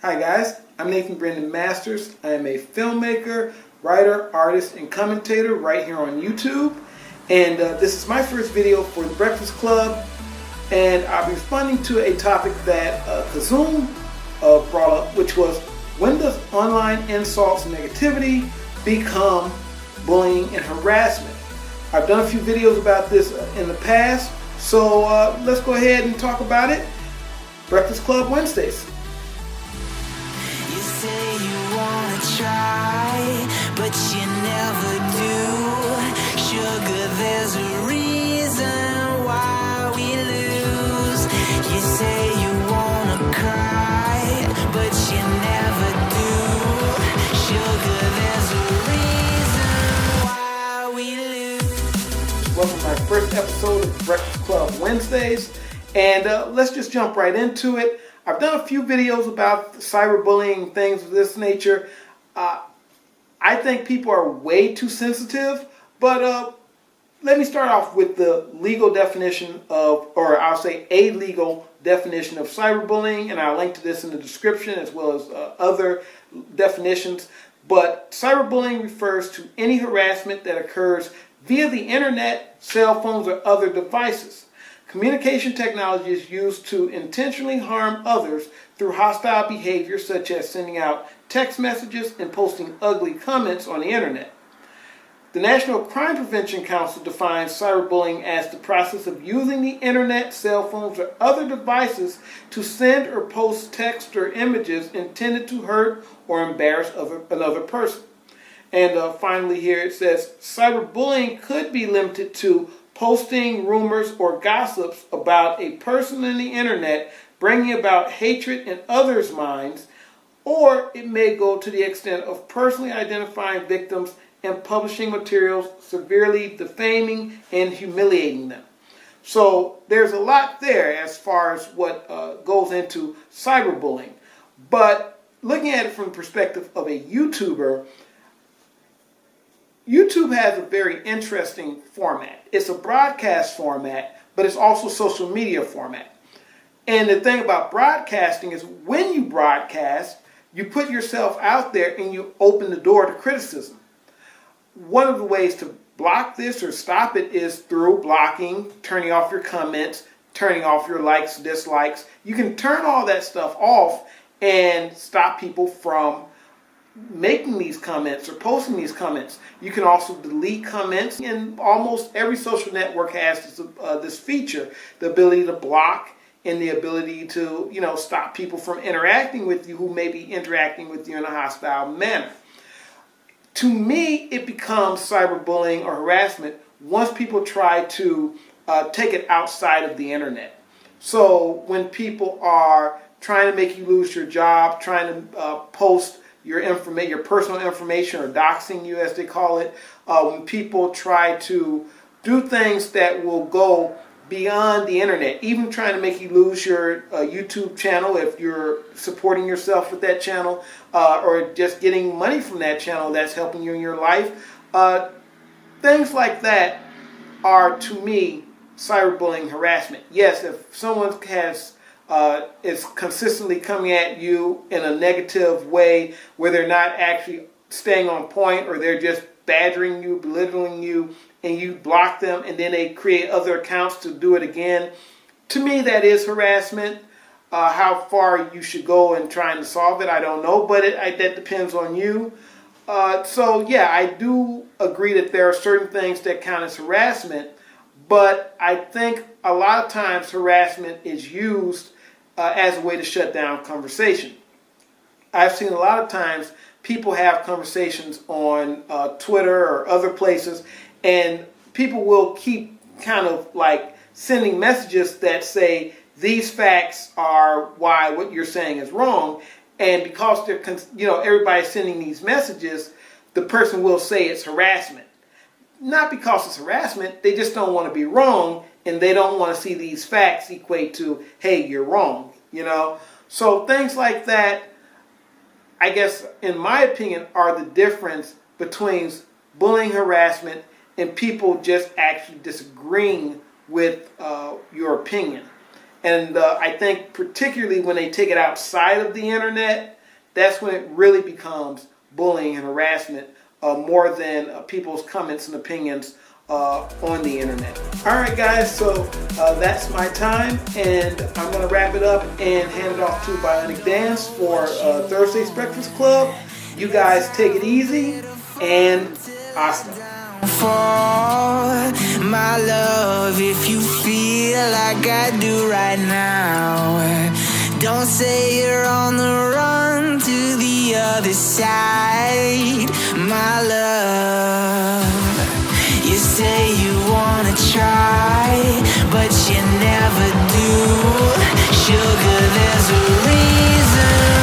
Hi guys, I'm Nathan Brendan Masters. I am a filmmaker, writer, artist, and commentator right here on YouTube. And this is my first video for The Breakfast Club. And I'll be responding to a topic that Kazoom brought up, which was, when does online insults and negativity become bullying and harassment? I've done a few videos about this in the past, so let's go ahead and talk about it. Breakfast Club Wednesdays. You say you wanna try, but you never do. Sugar, there's a reason why we lose. You say you wanna cry, but you never do. Sugar, there's a reason why we lose. Welcome to my first episode of Breakfast Club Wednesdays, and let's just jump right into it. I've done a few videos about cyberbullying, things of this nature. I think people are way too sensitive, but let me start off with the legal definition of, or I'll say a legal definition of cyberbullying, and I'll link to this in the description as well as other definitions. But cyberbullying refers to any harassment that occurs via the internet, cell phones, or other devices. Communication technology is used to intentionally harm others through hostile behavior, such as sending out text messages and posting ugly comments on the internet. The National Crime Prevention Council defines cyberbullying as the process of using the internet, cell phones, or other devices to send or post text or images intended to hurt or embarrass another person. And finally here it says, cyberbullying could be limited to posting rumors or gossips about a person on the internet, bringing about hatred in others' minds, or it may go to the extent of personally identifying victims and publishing materials severely defaming and humiliating them. So there's a lot there as far as what goes into cyberbullying. But looking at it from the perspective of a YouTuber, YouTube has a very interesting format. It's a broadcast format, but it's also social media format. And the thing about broadcasting is when you broadcast, you put yourself out there and you open the door to criticism. One of the ways to block this or stop it is through blocking, turning off your comments, turning off your likes, dislikes. You can turn all that stuff off and stop people from making these comments or posting these comments. You can also delete comments, and almost every social network has this feature, the ability to block and the ability to, stop people from interacting with you who may be interacting with you in a hostile manner. To me, it becomes cyberbullying or harassment once people try to take it outside of the internet. So when people are trying to make you lose your job, trying to post your personal information, or doxing you as they call it, when people try to do things that will go beyond the internet, even trying to make you lose your YouTube channel if you're supporting yourself with that channel, or just getting money from that channel that's helping you in your life. Things like that are, to me, cyberbullying harassment. Yes, if someone is consistently coming at you in a negative way where they're not actually staying on point, or they're just badgering you, belittling you, and you block them and then they create other accounts to do it again, to me that is harassment. How far you should go in trying to solve it, I don't know, but that depends on you. So yeah, I do agree that there are certain things that count as harassment, but I think a lot of times harassment is used as a way to shut down conversation. I've seen a lot of times people have conversations on Twitter or other places, and people will keep kind of like sending messages that say these facts are why what you're saying is wrong, and because they're everybody's sending these messages, the person will say it's harassment. Not because it's harassment, they just don't want to be wrong, and they don't want to see these facts equate to, hey, you're wrong, So things like that, I guess, in my opinion, are the difference between bullying, harassment, and people just actually disagreeing with your opinion. And I think particularly when they take it outside of the internet, that's when it really becomes bullying and harassment more than people's comments and opinions on the internet. All right, guys, so that's my time, and I'm going to wrap it up and hand it off to Bionic Dance for Thursday's Breakfast Club. You guys take it easy, and hasta. For my love, if you feel like I do right now, don't say you're on the run to the other side. My love, you say you wanna try, but you never do. Sugar, there's a reason